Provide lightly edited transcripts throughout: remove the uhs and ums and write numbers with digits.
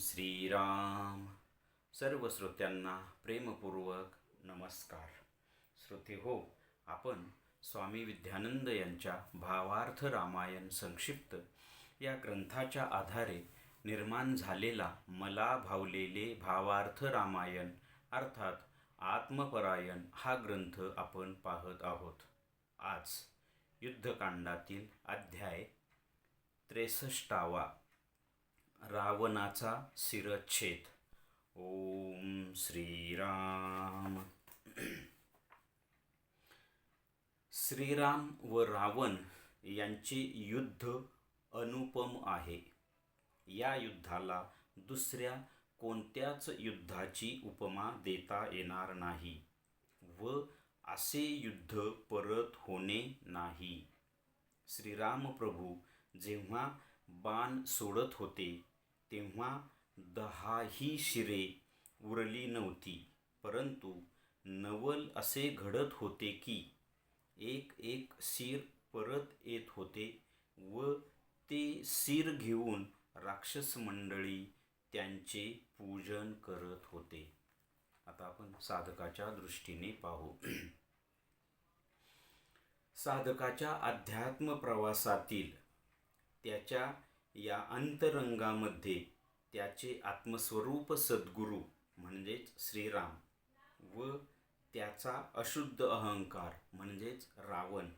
श्रीराम. सर्व श्रोत्यांना प्रेमपूर्वक नमस्कार. श्रोते हो, आपण स्वामी विद्यानंद यांच्या भावार्थ रामायण संक्षिप्त या ग्रंथाच्या आधारे निर्माण झालेला मला भावलेले भावार्थ रामायण अर्थात आत्मपरायण हा ग्रंथ आपण पाहत आहोत. आज युद्धकांडातील अध्याय 63वा रावणाचा शिरच्छेद. ओम श्रीराम. श्रीराम व रावण यांचे युद्ध अनुपम आहे. या युद्धाला दुसऱ्या कोणत्याच युद्धाची उपमा देता येणार नाही व असे युद्ध परत होणे नाही. श्रीराम प्रभू जेव्हा बाण सोडत होते तेव्हा 10ही शिरे उरली नव्हती, परंतु नवल असे घडत होते की एक एक शिर परत येत होते व ते शिर घेऊन राक्षस मंडळी त्यांचे पूजन करत होते. आता आपण साधकाच्या दृष्टीने पाहू. साधकाच्या अध्यात्म प्रवासातील त्याच्या या अंतरंगामध्ये त्याचे आत्मस्वरूप सद्गुरू म्हणजेच श्रीराम व त्याचा अशुद्ध अहंकार म्हणजेच रावण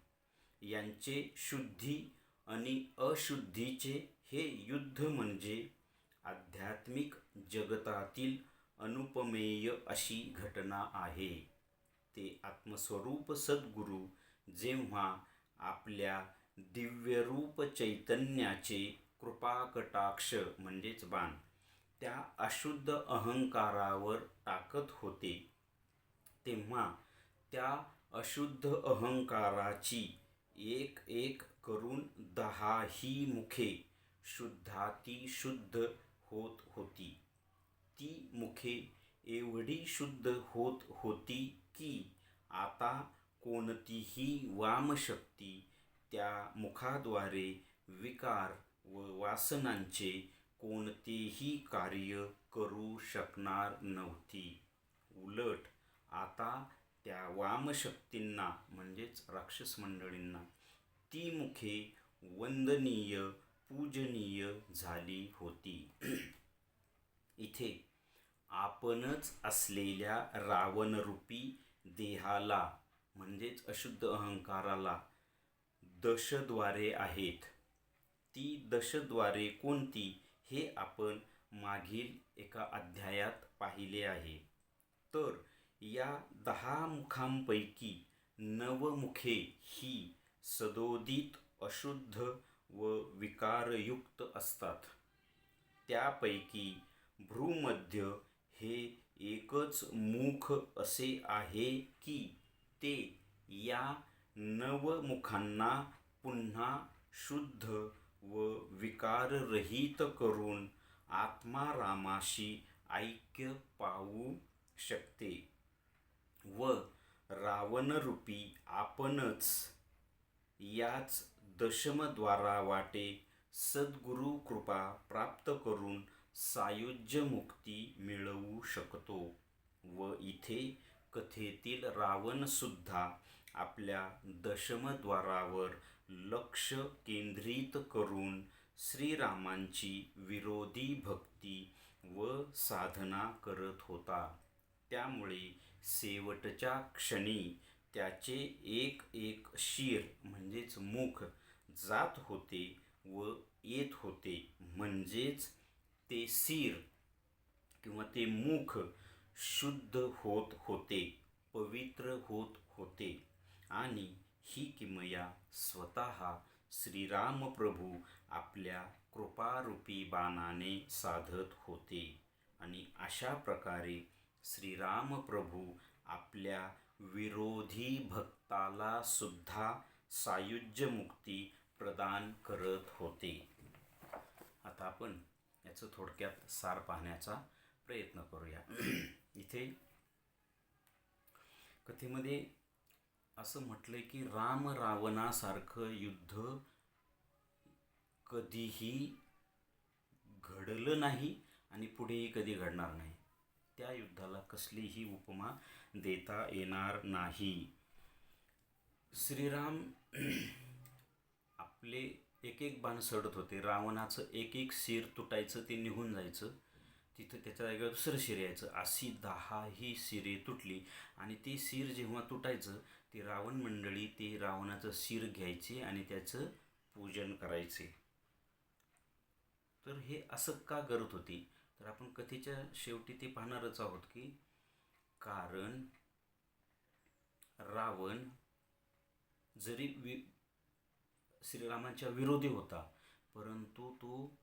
यांचे शुद्धी आणि अशुद्धीचे हे युद्ध म्हणजे आध्यात्मिक जगतातील अनुपमेय अशी घटना आहे. ते आत्मस्वरूप सद्गुरू जेव्हा आपल्या दिव्यरूप चैतन्याचे कृपाकटाक्ष म्हणजेच बाण त्या अशुद्ध अहंकारावर टाकत होते, तेव्हा त्या अशुद्ध अहंकाराची एक एक करून 10ही मुखे शुद्धातिशुद्ध होत होती. ती मुखे एवढी शुद्ध होत होती की आता कोणतीही वामशक्ती त्या मुखाद्वारे विकार व वासनांचे कोणतेही कार्य करू शकणार नव्हती. उलट आता त्या वामशक्तींना म्हणजेच राक्षस मंडळींना ती मुखे वंदनीय पूजनीय झाली होती. इथे आपणच असलेल्या रावणरूपी देहाला म्हणजेच अशुद्ध अहंकाराला दशद्वारे आहेत. ती दशद्वारे कोणती हे आपण मागील एका अध्यायात पाहिले आहे. तर या 10 मुखांपैकी 9 मुखे ही सदोदित अशुद्ध व विकारयुक्त असतात. त्यापैकी भ्रूमध्य हे एकच मुख असे आहे की ते या 9 मुखांना पुन्हा शुद्ध व विकाररहित करून आत्मारामाशी ऐक्य पावू शकते व रावणरूपी आपणच याच दशमद्वारावाटे सद्गुरु कृपा प्राप्त करून सायुज्य मुक्ती मिळवू शकतो. व इथे कथेतील रावण सुद्धा आपल्या दशमद्वारावर लक्ष केंद्रित करून श्रीरामांची विरोधी भक्ती व साधना करत होता. त्यामुळे शेवटच्या क्षणी त्याचे एक एक शिर म्हणजेच मुख जात होते व येत होते, म्हणजेच ते शिर किंवा ते मुख शुद्ध होत होते, पवित्र होत होते आणि ही किमया स्वतः श्रीराम प्रभू आपल्या कृपारूपी बाणाने साधत होते. आणि अशा प्रकारे श्रीराम प्रभू आपल्या विरोधी भक्ताला सुद्धा सायुज्य मुक्ती प्रदान करत होते. आता आपण याचं थोडक्यात सार पाहण्याचा प्रयत्न करूया. इथे कथेमध्ये असं म्हटलंय की राम रावणासारखं युद्ध कधीही घडलं नाही आणि पुढेही कधी घडणार नाही. त्या युद्धाला कसलीही उपमा देता येणार नाही. श्रीराम आपले एक एक बाण सोडत होते. रावणाचं एक एक शिर तुटायचं, ते निघून जायचं. तिथं त्याच्या जागेवर दुसरं शिर यायचं. अशी 10ही शिरे तुटली. आणि ते शिर जेव्हा तुटायचं, ते रावण मंडळी ते रावणाचं शिर घ्यायचे आणि त्याचं पूजन करायचे. तर हे असं का करत होती? तर आपण कथेच्या शेवटी ते पाहणारच आहोत की कारण रावण जरी श्रीरामांच्या विरोधी होता, परंतु तो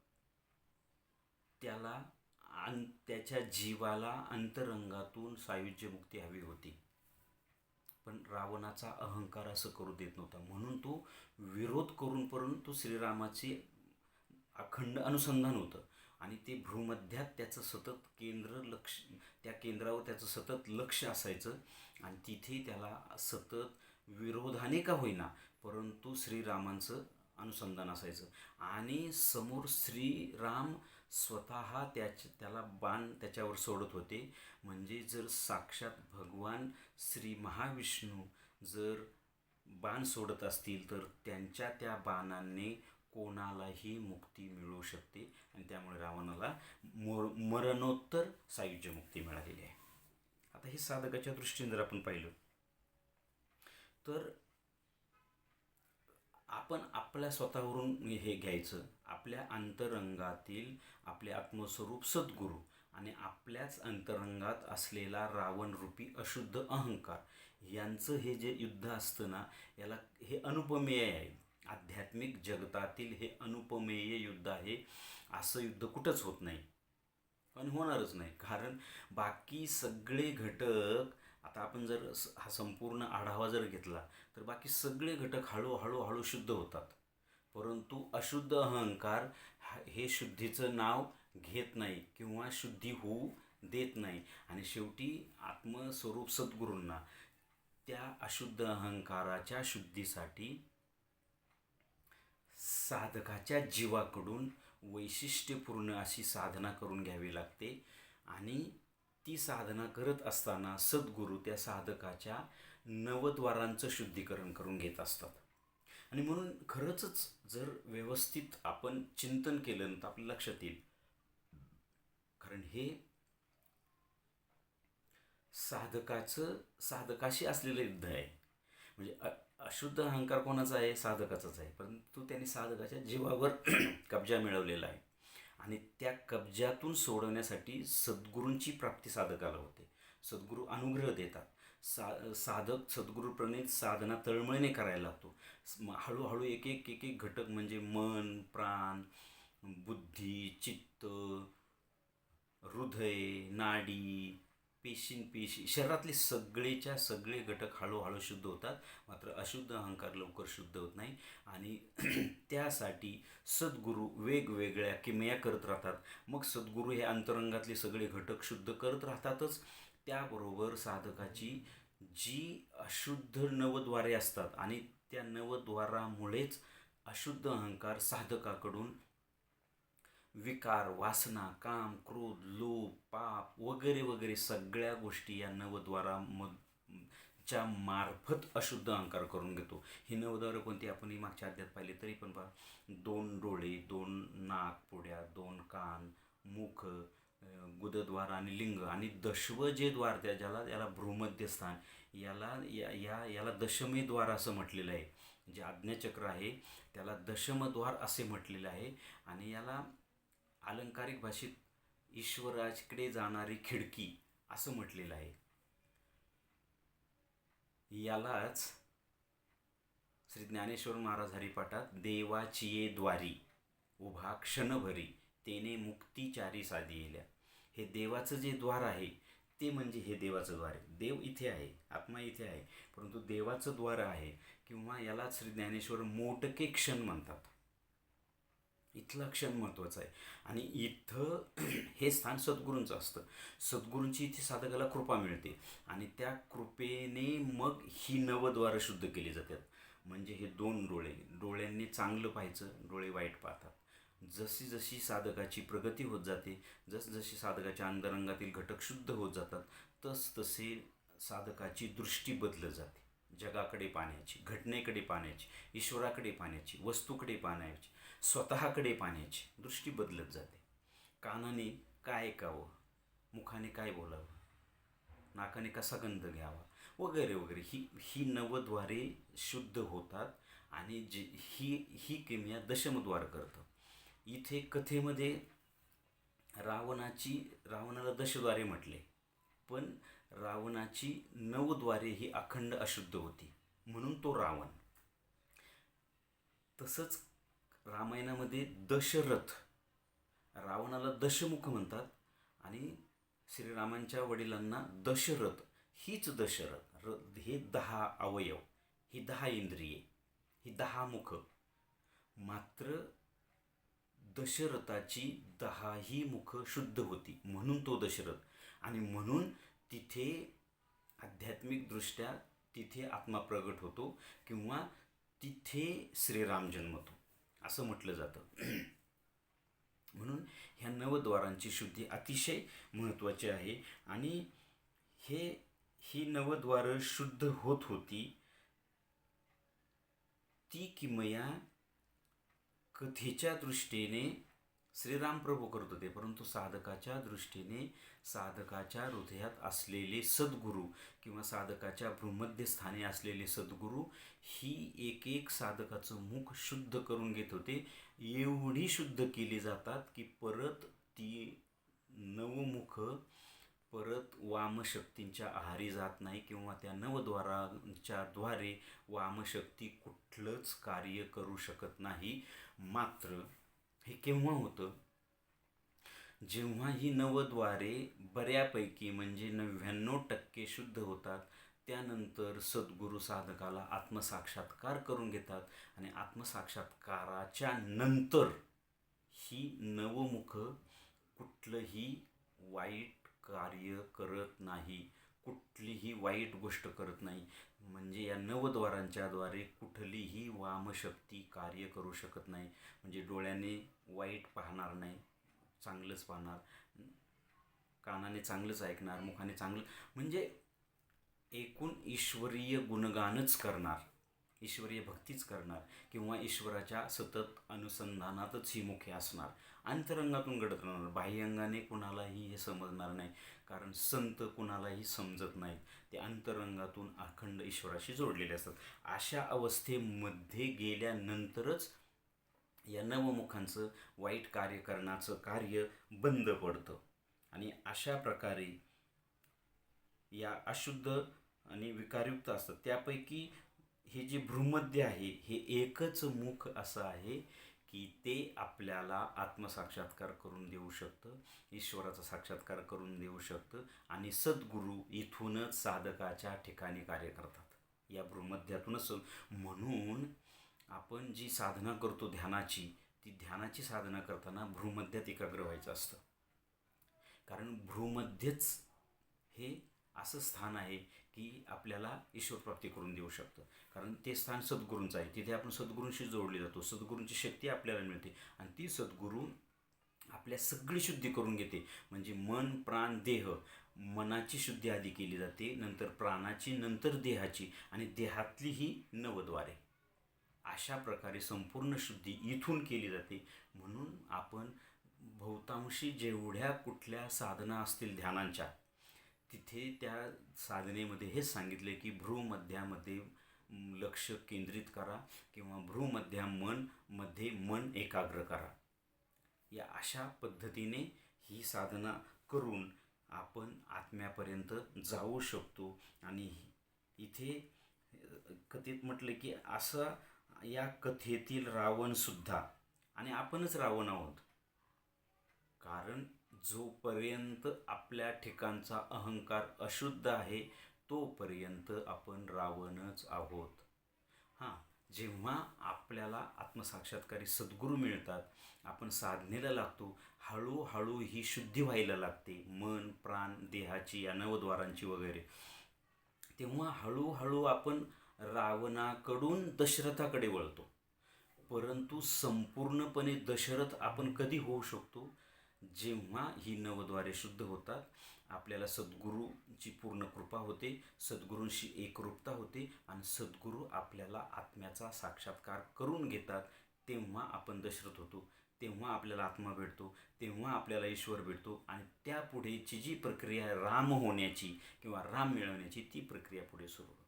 त्याला त्याच्या जीवाला अंतरंगातून सायुज्य मुक्ती हवी होती. पण रावणाचा अहंकार असं करू देत नव्हता. म्हणून तो विरोध करून परंतु श्रीरामाची अखंड अनुसंधान होतं. आणि ते भ्रूमध्यात त्याचं सतत लक्ष, त्या केंद्रावर त्याचं सतत लक्ष असायचं. आणि तिथे त्याला सतत विरोधाने का होईना, परंतु श्रीरामांचं अनुसंधान असायचं. आणि समोर श्रीराम स्वतः त्याला बाण त्याच्यावर सोडत होते. म्हणजे जर साक्षात भगवान श्री महाविष्णू जर बाण सोडत असतील, तर त्यांच्या त्या बाणांनी कोणालाही मुक्ती मिळू शकते. आणि त्यामुळे रावणाला मरणोत्तर सायुज्य मुक्ती मिळालेली आहे. आता हे साधकाच्या दृष्टीने जर आपण पाहिलं, तर आपण आपल्या स्वतःवरून हे घ्यायचं. आपल्या अंतरंगातील आपले आत्मस्वरूप सद्गुरू आणि आपल्याच अंतरंगात असलेला रावणरूपी अशुद्ध अहंकार यांचं हे जे युद्ध असतं ना, याला हे अनुपमेय आहे. आध्यात्मिक जगतातील हे अनुपमेय युद्ध आहे. असं युद्ध कुठंच होत नाही आणि होणारच नाही. कारण बाकी सगळे घटक, आता आपण जर हा संपूर्ण आढावा जर घेतला, तर बाकी सगळे घटक हळूहळू शुद्ध होतात. परंतु अशुद्ध अहंकार हे शुद्धीचं नाव घेत नाही किंवा शुद्धी होऊ देत नाही. आणि शेवटी आत्मस्वरूप सद्गुरूंना त्या अशुद्ध अहंकाराच्या शुद्धीसाठी साधकाच्या जीवाकडून वैशिष्ट्यपूर्ण अशी साधना करून घ्यावी लागते. आणि ती साधना करत असताना सद्गुरू त्या साधकाच्या नवद्वारांचं शुद्धीकरण करून घेत असतात. आणि म्हणून खरंच जर व्यवस्थित आपण चिंतन केलं तर आपल्या लक्षात येईल, कारण हे साधकाशी असलेलं युद्ध आहे. म्हणजे अशुद्ध अहंकार कोणाचा आहे? साधकाचाच आहे. परंतु त्यांनी साधकाच्या जीवावर कब्जा मिळवलेला आहे. आणि त्या कब्जातून सोडवण्यासाठी सद्गुरूंची प्राप्ती साधकाला होते. सद्गुरू अनुग्रह देतात. साधक सद्गुरूप्रणित साधना तळमळीने करायला लागतो. हळूहळू एक एक घटक म्हणजे मन, प्राण, बुद्धी, चित्त, हृदय, नाडी, पेशी, शरीरातले सगळेच्या सगळे घटक हळूहळू शुद्ध होतात. मात्र अशुद्ध अहंकार लवकर शुद्ध होत नाही. आणि त्यासाठी सद्गुरू वेगवेगळ्या किमया करत राहतात. मग सद्गुरू हे अंतरंगातले सगळे घटक शुद्ध करत राहतातच. त्याबरोबर साधकाची जी अशुद्ध नवद्वारे असतात आणि त्या नवद्वारामुळेच अशुद्ध अहंकार साधकाकडून विकार, वासना, काम, क्रोध, लोभ, पाप वगैरे वगैरे सगळ्या गोष्टी या नवद्वाराच्या मार्फत अशुद्ध अहंकार करून घेतो. ही नवद्वारं कोणती आपण मागच्या अध्यायात पाहिले तरी पण पहा, 2 डोळे, 2 नाकपुड्या, 2 कान, मुख, गुदद्वार आणि लिंग आणि दशव जे द्वार याला भ्रूमध्यस्थान, याला दशमे द्वार असं म्हटलेलं आहे. जे आज्ञाचक्र आहे त्याला दशमद्वार असे म्हटलेलं आहे. आणि याला अलंकारिक भाषेत ईश्वराकडे जाणारी खिडकी असं म्हटलेलं आहे. यालाच श्री ज्ञानेश्वर महाराज हरिपाठात देवाची ये द्वारी उभा क्षणभरी तेने मुक्तीचारी साधी येल्या. हे देवाचं जे द्वार आहे ते म्हणजे हे देवाचं द्वार आहे. देव इथे आहे, आत्मा इथे आहे, परंतु देवाचं द्वार आहे. किंवा याला श्री ज्ञानेश्वर मोटके क्षण म्हणतात. इथलं क्षण महत्त्वाचं आहे. आणि इथं हे स्थान सद्गुरूंचं असतं. सद्गुरूंची इथे साधकाला कृपा मिळते आणि त्या कृपेने मग ही नवद्वारं शुद्ध केली जातात. म्हणजे हे 2 डोळे, डोळ्यांनी चांगलं पाहायचं, डोळे वाईट पाहतात. जशी जशी साधकाची प्रगती होत जाते, जसजशी साधकाच्या अंतरंगातील घटक शुद्ध होत जातात, तसे साधकाची दृष्टी बदलत जाते. जगाकडे पाहण्याची, घटनेकडे पाहण्याची, ईश्वराकडे पाहण्याची, वस्तूकडे पाहण्याची, स्वतःकडे पाहण्याची दृष्टी बदलत जाते. कानाने काय ऐकावं, मुखाने काय बोलावं, नाकाने कसा गंध घ्यावा वगैरे वगैरे, ही नवद्वारे शुद्ध होतात. आणि ही किमया दशमद्वार करतं. इथे कथेमध्ये रावणाला दशद्वारे म्हटले, पण रावणाची नवद्वारे ही अखंड अशुद्ध होती, म्हणून तो रावण. तसंच रामायणामध्ये दशरथ, रावणाला दशमुख म्हणतात आणि श्रीरामांच्या वडिलांना दशरथ, हीच दशरथ, हे 10 अवयव, ही 10 इंद्रिये, ही 10 मुख. मात्र दशरथाची 10ही मुख शुद्ध होती, म्हणून तो दशरथ. आणि म्हणून तिथे आध्यात्मिकदृष्ट्या तिथे आत्मा प्रगट होतो किंवा तिथे श्रीराम जन्मतो असं म्हटलं जातं. म्हणून ह्या नवद्वारांची शुद्धी अतिशय महत्त्वाची आहे. आणि ही नवद्वारं शुद्ध होत होती, ती किमया कथेच्या दृष्टीने श्रीराम प्रभू करत होते, परंतु साधकाच्या दृष्टीने साधकाच्या हृदयात असलेले सद्गुरू किंवा साधकाच्या भ्रूमध्यस्थानी असलेले सद्गुरू ही एक एक साधकाचं मुख शुद्ध करून घेत होते. एवढी शुद्ध केली जातात की परत ती नवमुख परत वामशक्तींच्या आहारी जात नाही किंवा त्या नवद्वारांच्या द्वारे वामशक्ती कुठलंच कार्य करू शकत नाही. मात्र हे केव्हा होतं, जेव्हा ही नवद्वारे बऱ्यापैकी म्हणजे 99% शुद्ध होतात, त्यानंतर सद्गुरू साधकाला आत्मसाक्षात्कार करून घेतात. आणि आत्मसाक्षात्काराच्या नंतर ही नवमुख कुठलंही वाईट कार्य करत नाही, कुठलीही वाईट गोष्ट करत नाही. म्हणजे या नवद्वारांच्या द्वारे कुठलीही वामशक्ती कार्य करू शकत नाही. म्हणजे डोळ्याने वाईट पाहणार नाही, चांगलंच पाहणार, कानाने चांगलंच ऐकणार, मुखाने चांगलं, म्हणजे एकूण ईश्वरीय गुणगानच करणार, ईश्वरीय भक्तीच करणार किंवा ईश्वराच्या सतत अनुसंधानातच ही मुखे असणार. अंतरंगातून घडत राहणार, बाह्यंगाने कुणालाही हे समजणार नाही, कारण संत कुणालाही समजत नाहीत, ते अंतरंगातून अखंड ईश्वराशी जोडलेले असतात. अशा अवस्थेमध्ये गेल्यानंतरच या नवमुखांचं वाईट कार्य करण्याचं कार्य बंद पडतं. आणि अशा प्रकारे या अशुद्ध आणि विकारयुक्त असतात. त्यापैकी हे जे भ्रूमध्य आहे, हे एकच मुख असं आहे की ते आपल्याला आत्मसाक्षात्कार करून देऊ शकतं, ईश्वराचा साक्षात्कार करून देऊ शकतं. आणि सद्गुरू इथूनच साधकाच्या ठिकाणी कार्य करतात, या भ्रूमध्यातूनच. म्हणून आपण जी साधना करतो ध्यानाची, ती ध्यानाची साधना करताना भ्रूमध्यात एकाग्र व्हायचं असतं. कारण भ्रूमध्यच हे असं स्थान आहे की आपल्याला ईश्वरप्राप्ती करून देऊ शकतं. कारण ते स्थान सद्गुरूंचं आहे, तिथे आपण सद्गुरूंशी जोडले जातो, सद्गुरूंची शक्ती आपल्याला मिळते. आणि ती सद्गुरू आपल्या सगळी शुद्धी करून घेते. म्हणजे मन, प्राण, देह, मनाची शुद्धी आधी केली जाते, नंतर प्राणाची, नंतर देहाची, आणि देहातली ही नवद्वारे. अशा प्रकारे संपूर्ण शुद्धी इथून केली जाते. म्हणून आपण बहुतांशी जेवढ्या कुठल्या साधना असतील ध्यानांच्या, तिथे त्या साधनेमध्ये हेच सांगितले की भ्रूमध्यामध्ये लक्ष केंद्रित करा किंवा भ्रूमध्यामध्ये मन एकाग्र करा. या अशा पद्धतीने ही साधना करून आपण आत्म्यापर्यंत जाऊ शकतो. आणि इथे कथेत म्हटलं की असं या कथेतील रावणसुद्धा, आणि आपणच रावण आहोत, कारण जोपर्यंत आपल्या ठिकाणचा अहंकार अशुद्ध आहे तोपर्यंत आपण रावणच आहोत. हां, जेव्हा आपल्याला आत्मसाक्षात्कारी सद्गुरू मिळतात, आपण साधनेला लागतो, हळूहळू ही शुद्धी व्हायला लागते, मन, प्राण, देहाची, या नवद्वारांची वगैरे, तेव्हा हळूहळू आपण रावणाकडून दशरथाकडे वळतो. परंतु संपूर्णपणे दशरथ आपण कधी होऊ शकतो? जेव्हा ही नवद्वारे शुद्ध होतात, आपल्याला सद्गुरूची पूर्ण कृपा होते, सद्गुरूंशी एकरूपता होते आणि सद्गुरू आपल्याला आत्म्याचा साक्षात्कार करून घेतात, तेव्हा आपण दशरथ होतो. तेव्हा आपल्याला आत्मा भेटतो, तेव्हा आपल्याला ईश्वर भेटतो आणि त्यापुढेची जी प्रक्रिया आहे राम होण्याची किंवा राम मिळवण्याची, ती प्रक्रिया पुढे सुरू होते.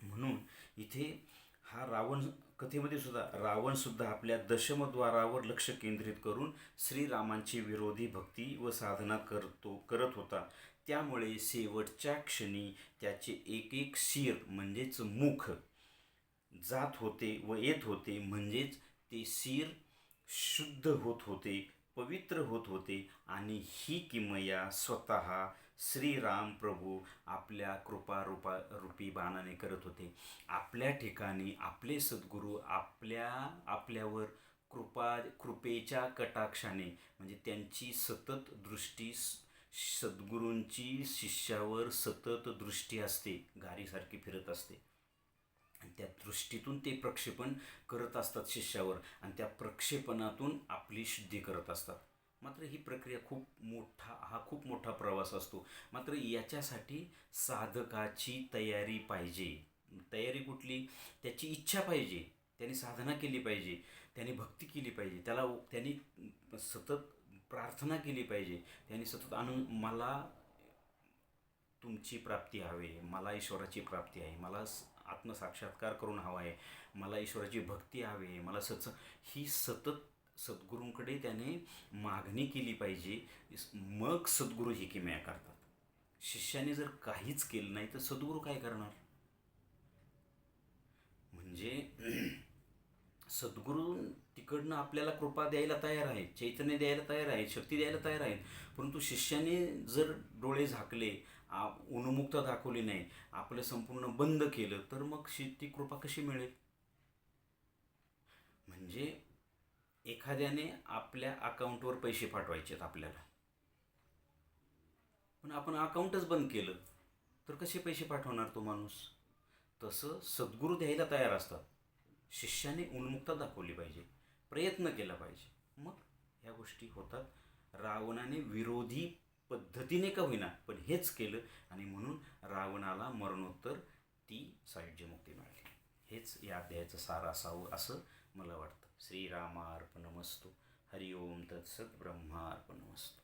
म्हणून इथे हा कथेमध्ये सुद्धा रावण सुद्धा आपल्या दशमद्वारावर लक्ष केंद्रित करून श्रीरामांची विरोधी भक्ती व साधना करत होता. त्यामुळे शेवटच्या क्षणी त्याचे एक एक शिर म्हणजेच मुख जात होते व येत होते, म्हणजेच ते शिर शुद्ध होत होते, पवित्र होत होते आणि ही किमया स्वतः श्रीराम प्रभू आपल्या रूपी बाणाने करत होते. आपल्या ठिकाणी आपले सद्गुरू आपल्यावर कृपेच्या कटाक्षाने, म्हणजे त्यांची सतत दृष्टी, सद्गुरूंची शिष्यावर सतत दृष्टी असते, गारीसारखी फिरत असते. आणि त्या दृष्टीतून ते प्रक्षेपण करत असतात शिष्यावर आणि त्या प्रक्षेपणातून आपली शुद्धी करत असतात. मात्र ही प्रक्रिया खूप मोठा प्रवास असतो. मात्र याच्यासाठी साधकाची तयारी पाहिजे. तयारी कुठली? त्याची इच्छा पाहिजे, त्याने साधना केली पाहिजे, त्याने भक्ती केली पाहिजे, त्याने सतत प्रार्थना केली पाहिजे, त्याने सतत मला तुमची प्राप्ती हवी, मला ईश्वराची प्राप्ती आहे, मला आत्मसाक्षात्कार करून हवा आहे, मला ईश्वराची भक्ती हवी आहे, मला ही सतत सद्गुरूंकडे त्याने मागणी केली पाहिजे. मग सद्गुरू ही किमया करतात. शिष्याने जर काहीच केलं नाही तर सद्गुरू काय करणार? म्हणजे सद्गुरू तिकडनं आपल्याला कृपा द्यायला तयार आहेत, चैतन्य द्यायला तयार आहेत, शक्ती द्यायला तयार आहेत, परंतु शिष्याने जर डोळे झाकले, उन्मुक्ता दाखवली नाही, आपलं संपूर्ण बंद केलं, तर मग ती कृपा कशी मिळेल? म्हणजे एखाद्याने आपल्या अकाउंटवर पैसे पाठवायचे आहेत आपल्याला, पण आपण अकाउंटच बंद केलं तर कसे पैसे पाठवणार तो माणूस? तसं सद्गुरू द्यायला तयार असतात. शिष्याने उन्मुक्ता दाखवली पाहिजे, प्रयत्न केला पाहिजे, मग ह्या गोष्टी होतात. रावणाने विरोधी पद्धतीने का होईना पण हेच केलं आणि म्हणून रावणाला मरणोत्तर ती सायुज्यमुक्ती मिळाली. हेच या अध्यायाचं सार असावं असं मला वाटतं. श्रीरामार्पणमस्तु. हरिओम तत्सत. ब्रह्मार्पणमस्तु.